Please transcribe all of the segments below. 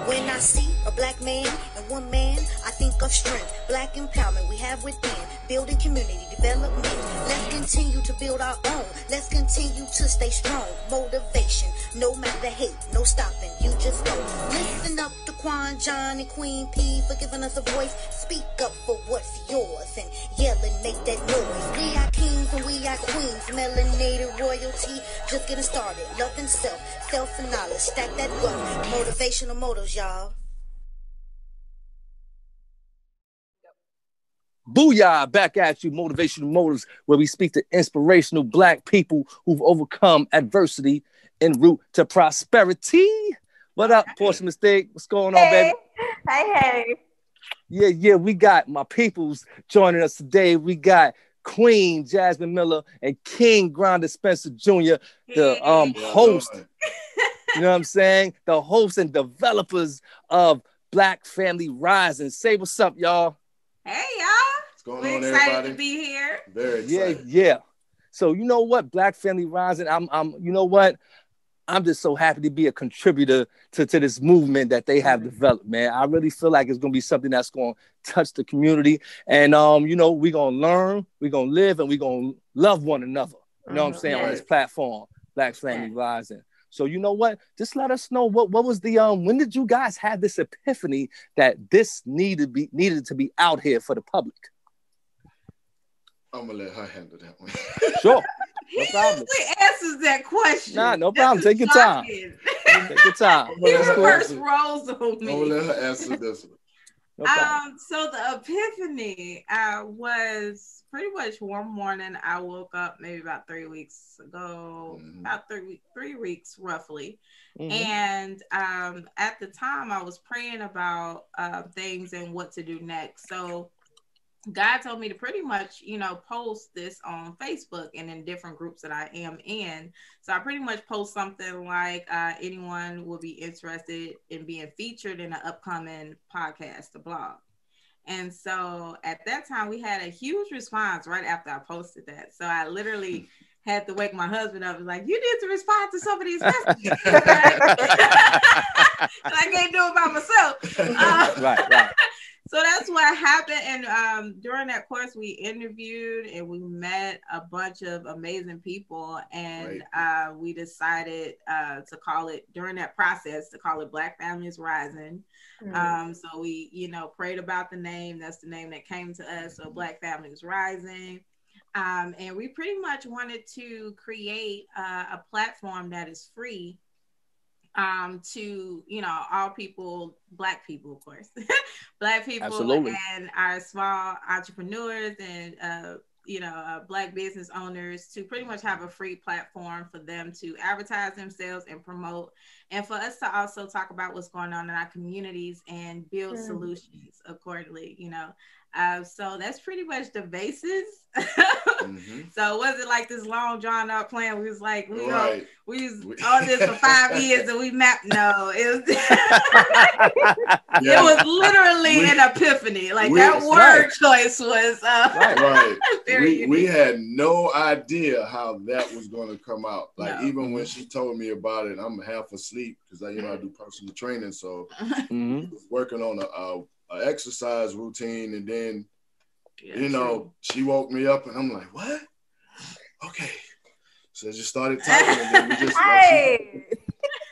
When I see a black man and one man, I think of strength, black empowerment we have within, building community development. Let's continue to build our own. Let's continue to stay strong. Motivation, no matter the hate, no stopping. You just go. Listen up to Quan, John, and Queen P for giving us a voice. Speak up for what's yours and yell and make that noise. We are kings and we are queens. Melanated royalty, just getting started. Loving self, self and knowledge. Stack that wealth. Motivational motors, y'all. Booyah, back at you, Motivational Motors, where we speak to inspirational black people who've overcome adversity en route to prosperity. What up, Portia Mistake? What's going on, baby? Hey. Yeah, we got my peoples joining us today. We got Queen Jasmine Miller and King Grinder Spencer Jr., the host. You know what I'm saying? The hosts and developers of Black Family Rising. Say what's up, y'all. Hey, y'all. What's going We're on, excited everybody? to be here. Very excited. Yeah. So you know what, Black Family Rising, you know what? I'm just so happy to be a contributor to this movement that they have developed, man. I really feel like it's gonna be something that's gonna touch the community. And you know, we're gonna learn, we're gonna live, and we're gonna love one another. You know what I'm saying? On this platform, Black Family Rising. So you know what? Just let us know what was the when did you guys have this epiphany that this needed to be out here for the public? I'm gonna let her handle that one. Sure. No problem. He answers that question. Nah, no problem. Take your time. Take your time. He reverse roles on me. I'm gonna let her answer this one. No so the epiphany was pretty much one morning. I woke up maybe about 3 weeks ago, about 3 weeks roughly. And at the time I was praying about things and what to do next. So God told me to pretty much, post this on Facebook and in different groups that I am in. So I pretty much post something like anyone will be interested in being featured in an upcoming podcast, a blog. And so at that time we had a huge response right after I posted that. So I literally had to wake my husband up and like, you need to respond to some of these messages. I can't do it by myself. Right. So that's what happened. And during that course, we interviewed and we met a bunch of amazing people. And we decided to call it, during that process, to call it Black Families Rising. So we, prayed about the name. That's the name that came to us. So Black Families Rising. And we pretty much wanted to create a platform that is free to all people, Black people, of course, Black people. Absolutely. And our small entrepreneurs and Black business owners to pretty much have a free platform for them to advertise themselves and promote, and for us to also talk about what's going on in our communities and build solutions accordingly. So that's pretty much the basis. So it wasn't like this long drawn out plan. We was like, we was on this for 5 years and we mapped. No, it was it was literally an epiphany. Like that word choice was very we had no idea how that was going to come out. Like even when she told me about it, I'm half asleep because I do personal training. So working on a exercise routine, and then she woke me up and I'm like, what? Okay. So I just started talking and then we just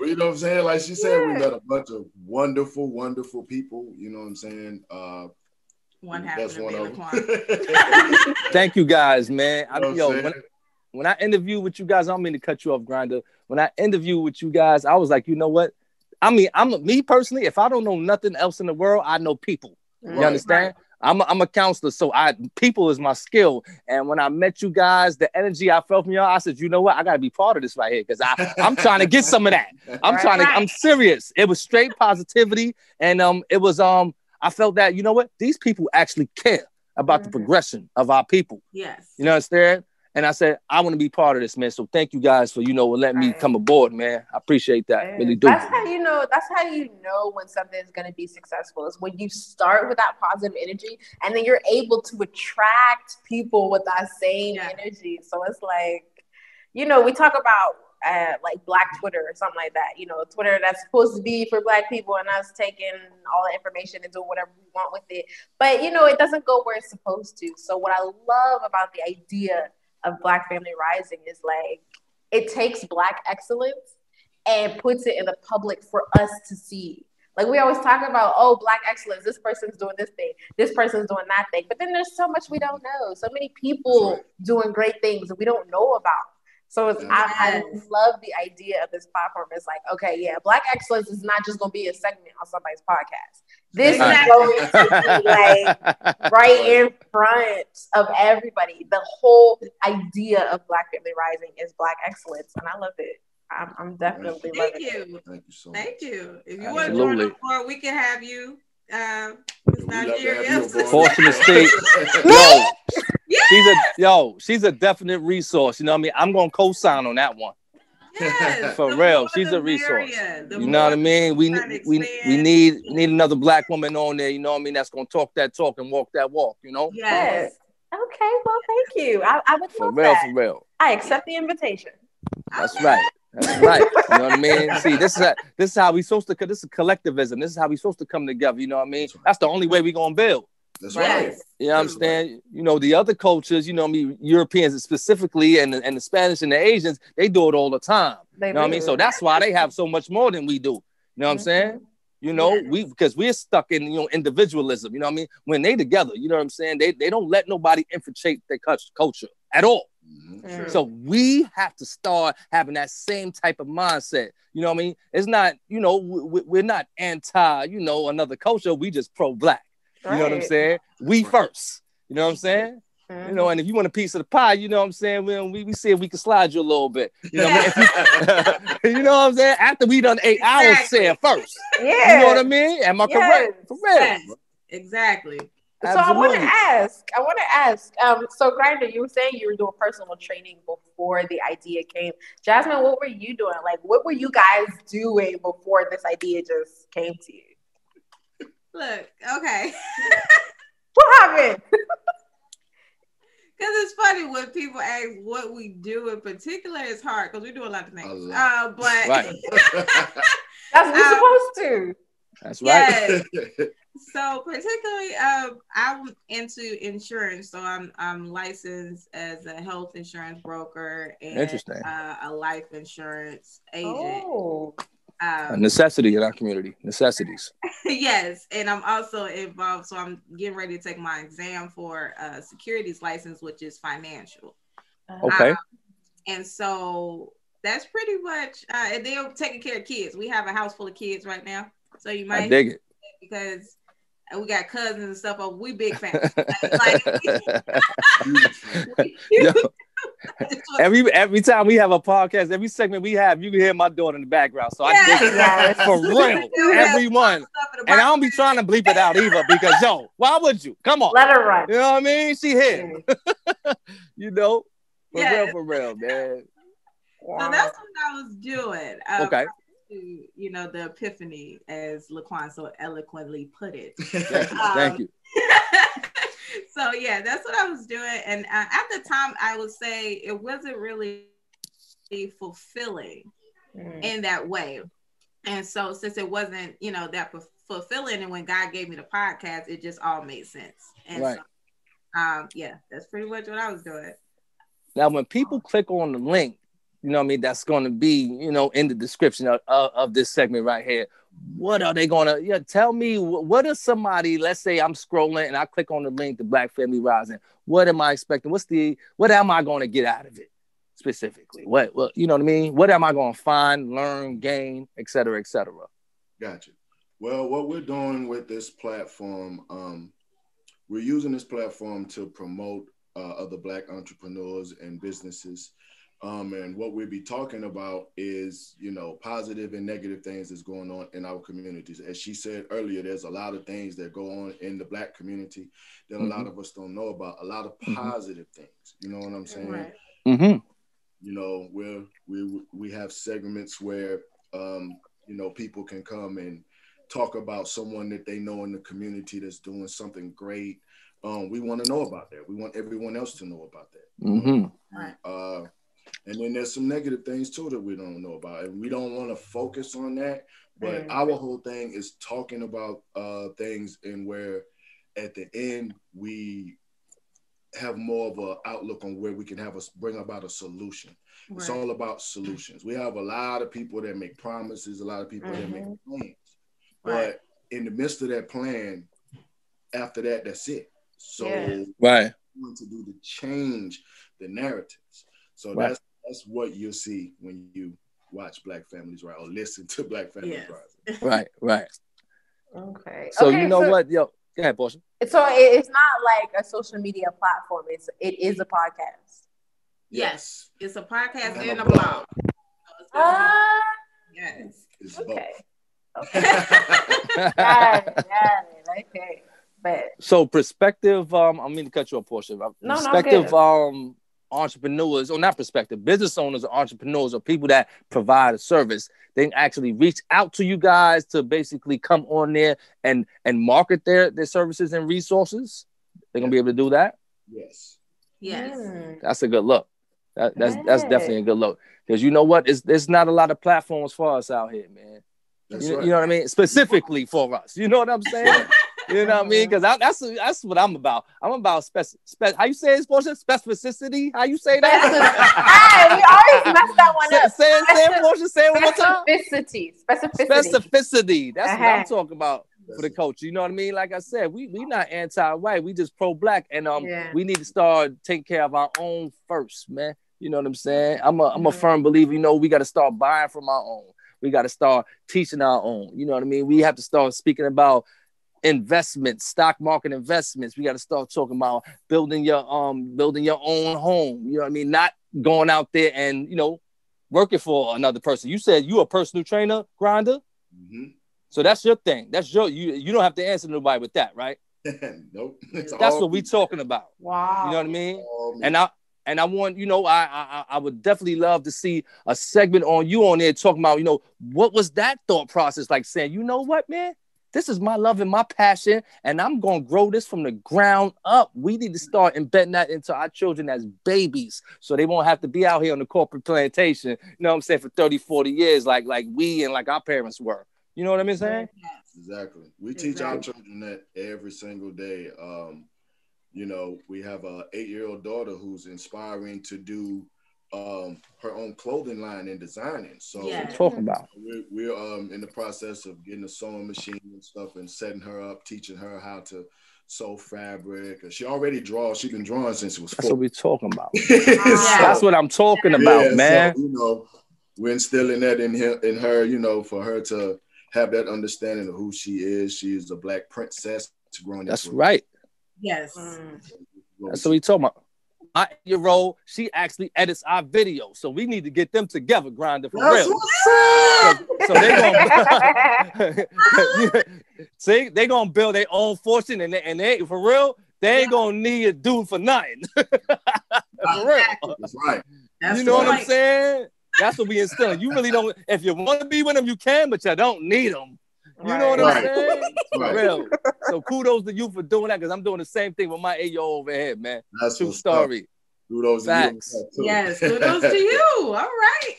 you know what I'm saying? Like she said, we met a bunch of wonderful, wonderful people, you know what I'm saying? One happened to be in the corner. Thank you guys, man. When I interview with you guys, I don't mean to cut you off, Grinder. When I interview with you guys, I was like, you know what? I mean, me personally, if I don't know nothing else in the world, I know people. You understand? I'm a counselor, so people is my skill. And when I met you guys, the energy I felt from y'all, I said, you know what? I gotta be part of this right here because I'm trying to get some of that. I'm serious. It was straight positivity, and it was I felt that, you know what? These people actually care about the progression of our people. Yes. You understand? And I said, I want to be part of this, man. So thank you guys for, letting me come aboard, man. I appreciate that. Man. Really do. That's how you know when something is going to be successful, is when you start with that positive energy and then you're able to attract people with that same energy. So it's like, we talk about like Black Twitter or something like that. You know, Twitter that's supposed to be for Black people and us taking all the information and doing whatever we want with it. But, you know, it doesn't go where it's supposed to. So what I love about the idea of Black Family Rising is like, it takes Black excellence and puts it in the public for us to see. Like we always talk about, oh, Black excellence, this person's doing this thing, this person's doing that thing. But then there's so much we don't know. So many people doing great things that we don't know about. So I love the idea of this platform. It's like, okay, yeah, Black excellence is not just going to be a segment on somebody's podcast. This is going to be like right in front of everybody. The whole idea of Black Family Rising is Black excellence. And I love it. I'm definitely loving it. Thank you so much. Thank you. If you want to join the board, we can have you. Nigeria. Fortunate state. She's a definite resource. You know what I mean? I'm gonna co-sign on that one. Yes, for real. She's a resource. You know what I mean? We need another Black woman on there, you know what I mean, that's gonna talk that talk and walk that walk, you know? Yes. Okay, well, thank you. I would love that. For real. I accept the invitation. That's right. That's right. You know what I mean? See, this is how we supposed to. This is collectivism. This is how we supposed to come together. You know what I mean? That's the only way we gonna build. That's right. You know what I'm saying? You know, the other cultures, you know what I mean, Europeans specifically, and the Spanish and the Asians, they do it all the time. You know what I mean? So that's why they have so much more than we do. You know what I'm saying? You know, because we're stuck in, you know, individualism. You know what I mean? When they together, you know what I'm saying? They don't let nobody infiltrate their culture at all. Mm-hmm. So we have to start having that same type of mindset. You know what I mean? It's not, you know, we're not anti, you know, another culture. We just pro-Black. You know what I'm saying? We first. You know what I'm saying? Mm-hmm. You know, and if you want a piece of the pie, you know what I'm saying? We see if we can slide you a little bit. You know what I mean? You know what I'm saying? After we done ate our share first. Yeah. You know what I mean? Am I correct? For real. Yes. Exactly. Absolutely. So I want to ask, so Grinder, you were saying you were doing personal training before the idea came. Jasmine, what were you doing? Like, what were you guys doing before this idea just came to you? Look, okay. What happened? Because it's funny when people ask what we do in particular. It's hard because we do a lot of things. But right. That's what we're supposed to. That's right. Yes. So particularly, I'm into insurance. So I'm licensed as a health insurance broker and a life insurance agent. Oh. A necessity in our community. Necessities. Yes, and I'm also involved. So I'm getting ready to take my exam for securities license, which is financial. Okay. And so that's pretty much. And they're taking care of kids. We have a house full of kids right now. So you might dig it because we got cousins and stuff. But we big fans. Every time we have a podcast, every segment we have, you can hear my daughter in the background. So I dig it for real, everyone. And I don't be trying to bleep it out either because why would you? Come on, let her run. You know what I mean? She here. You know, for real, man. So that's what I was doing. Okay. You know, the epiphany, as Laquan so eloquently put it. Thank you. So yeah, that's what I was doing, and at the time, I would say it wasn't really fulfilling in that way. And so, since it wasn't, you know, that fulfilling, and when God gave me the podcast, it just all made sense. And so, yeah, that's pretty much what I was doing. Now, when people click on the link, you know what I mean, that's going to be, you know, in the description of this segment right here. What are they going to, tell me, what is somebody, let's say I'm scrolling and I click on the link to Black Family Rising. What am I expecting? What am I going to get out of it specifically? What, you know what I mean? What am I going to find, learn, gain, et cetera, et cetera? Gotcha. Well, what we're doing with this platform, we're using this platform to promote other Black entrepreneurs and businesses. And what we'll be talking about is, you know, positive and negative things that's going on in our communities. As she said earlier, there's a lot of things that go on in the Black community that a lot of us don't know about, a lot of positive things. You know what I'm saying? Right. Mm-hmm. You know, we have segments where, you know, people can come and talk about someone that they know in the community that's doing something great. We want to know about that. We want everyone else to know about that. Mm-hmm. Right. And then there's some negative things too that we don't know about, and we don't want to focus on that. But our whole thing is talking about things and where at the end we have more of an outlook on where we can bring about a solution. Right. It's all about solutions. We have a lot of people that make promises, a lot of people that make plans. But in the midst of that plan, after that, that's it. So right. we want to do to change the narratives. So that's what you'll see when you watch Black Families Rise or listen to Black Families Rise. Right. Okay. So you know what? Yo, go ahead, Portia. So it's not like a social media platform. It is a podcast. Yes. It's a podcast and a blog. Yes. It's okay. Got it. Okay. But so prospective, I mean to cut you off, Portia. Prospective entrepreneurs, or not prospective, business owners or entrepreneurs or people that provide a service, they can actually reach out to you guys to basically come on there and market their services and resources. They're gonna be able to do that. Yes. That's a good look. That's definitely a good look, because you know what, there's not a lot of platforms for us out here, man. You know what I mean? Specifically for us. You know what I'm saying? You know what I mean? Because that's what I'm about. I'm about how you say it, Portia? Specificity? How you say that? Hey, we always mess that one up. Say it, Portia. Say it one more time. Specificity. That's what I'm talking about for the culture. You know what I mean? Like I said, we not anti-white. We just pro-Black, and we need to start taking care of our own first, man. You know what I'm saying? I'm a firm believer. You know, we got to start buying from our own. We got to start teaching our own. You know what I mean? We have to start speaking about investments, stock market investments. We got to start talking about building your own home. You know what I mean? Not going out there and, you know, working for another person. You said you a personal trainer, grinder. Mm-hmm. So that's your thing. That's you don't have to answer nobody with that, right? Nope. That's what we talking about. Wow. You know what I mean? And I want, you know, I would definitely love to see a segment on you on there talking about, you know, what was that thought process like, saying, you know what, man, this is my love and my passion, and I'm going to grow this from the ground up. We need to start embedding that into our children as babies, so they won't have to be out here on the corporate plantation, you know what I'm saying, for 30, 40 years like we and like our parents were. You know what I'm saying? Exactly. We teach our children that every single day. You know, we have a 8-year-old daughter who's inspiring to do her own clothing line and designing. So talking about we're in the process of getting a sewing machine and stuff and setting her up, teaching her how to sew fabric. She already draws. She's been drawing since she was 4. That's what we're talking about. That's what I'm talking about, man. So, you know, we're instilling that in her, you know, for her to have that understanding of who she is. She is a Black princess growing. That's right. Yes. That's what we talking about. My 8-year-old, she actually edits our videos, so we need to get them together, Grinder, for real. So they gonna see, they gonna build their own fortune, and they for real, they ain't gonna need a dude for nothing. For real. That's right. You know what I'm saying? That's what we instilling. You really don't. If you want to be with them, you can, but you don't need them. You know what I'm saying? For real. So kudos to you for doing that, because I'm doing the same thing with my 8-year-old over here, man. That's true story. Kudos Facts. to you. Yes, kudos to you. All right.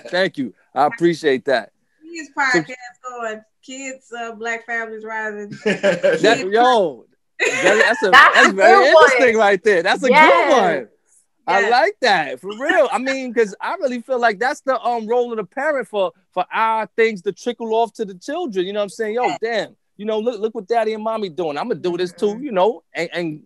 Thank you. I appreciate that. His podcast going, kids, Black Families Rising. That's very interesting right there. That's a good one. I like that, for real. I mean, because I really feel like that's the role of the parent for our things to trickle off to the children. You know what I'm saying? Yo, damn. You know, look what daddy and mommy doing. I'm gonna do this too, you know, and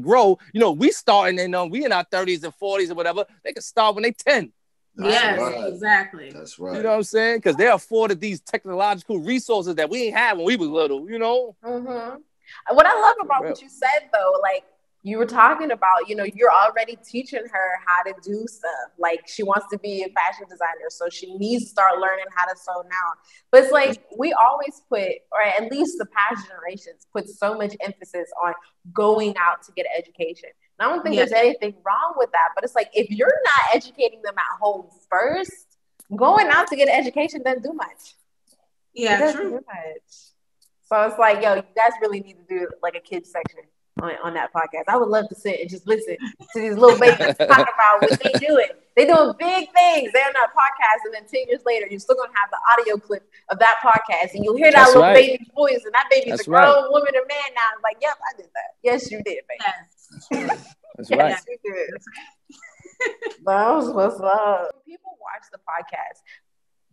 grow. You know, we starting and we in our 30s and 40s or whatever. They can start when they 10. Exactly. That's right. You know what I'm saying? Because they're afforded these technological resources that we ain't had when we was little, you know? Mm-hmm. What I love about what you said, though, like, you were talking about, you know, you're already teaching her how to do stuff. Like, she wants to be a fashion designer, so she needs to start learning how to sew now. But it's like, we always put, or at least the past generations, put so much emphasis on going out to get education. And I don't think there's anything wrong with that. But it's like, if you're not educating them at home first, going out to get an education doesn't do much. Yeah, true. So it's like, yo, you guys really need to do like a kids section on that podcast. I would love to sit and just listen to these little babies talk about what they doing. They doing big things. They're on that podcast, and then 10 years later, you're still gonna have the audio clip of that podcast, and you'll hear that little baby's voice, and that baby's a grown woman or man now. It's like, yep, I did that. Yes, you did, baby. That's right. Yes, you did. That was what's up. When people watch the podcast,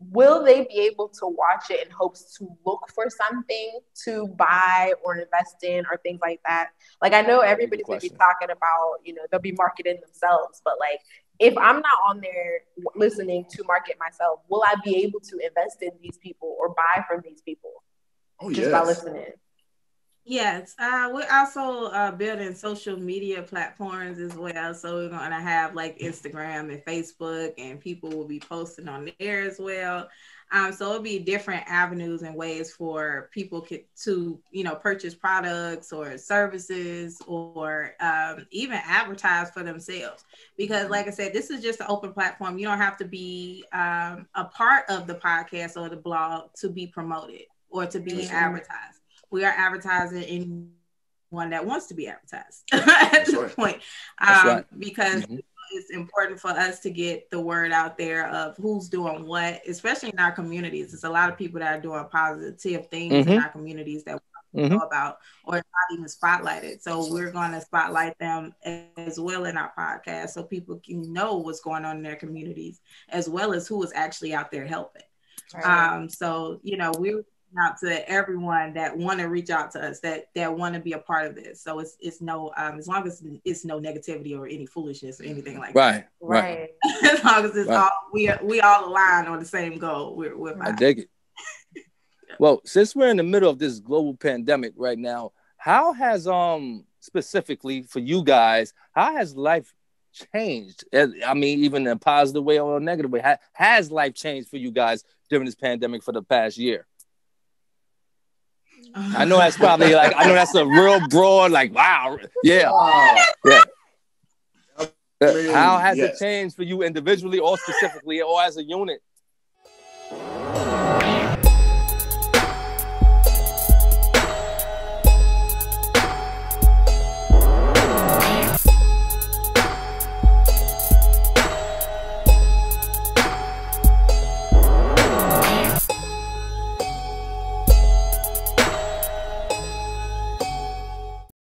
will they be able to watch it in hopes to look for something to buy or invest in or things like that? Like, I know everybody's going to be talking about, you know, they'll be marketing themselves, but like, if I'm not on there listening to market myself, will I be able to invest in these people or buy from these people just by listening? Yes, we're also building social media platforms as well. So we're going to have like Instagram and Facebook, and people will be posting on there as well. So it'll be different avenues and ways for people to, you know, purchase products or services or even advertise for themselves. Because like I said, this is just an open platform. You don't have to be a part of the podcast or the blog to be promoted or to be advertised. We are advertising anyone that wants to be advertised at this point, because it's important for us to get the word out there of who's doing what, especially in our communities. There's a lot of people that are doing positive things in our communities that we don't know about or not even spotlighted. So we're going to spotlight them as well in our podcast so people can know what's going on in their communities as well as who is actually out there helping. So, you know, we're out to everyone that want to reach out to us, that want to be a part of this. So it's no as long as it's no negativity or any foolishness or anything like that. Right. As long as it's all we all align on the same goal. We're fine. I dig it. Well, since we're in the middle of this global pandemic right now, how has specifically for you guys, how has life changed? I mean, even in a positive way or a negative way, has life changed for you guys during this pandemic for the past year? I know that's probably like, I know that's a real broad, like, wow. Yeah. How has it changed for you individually or specifically or as a unit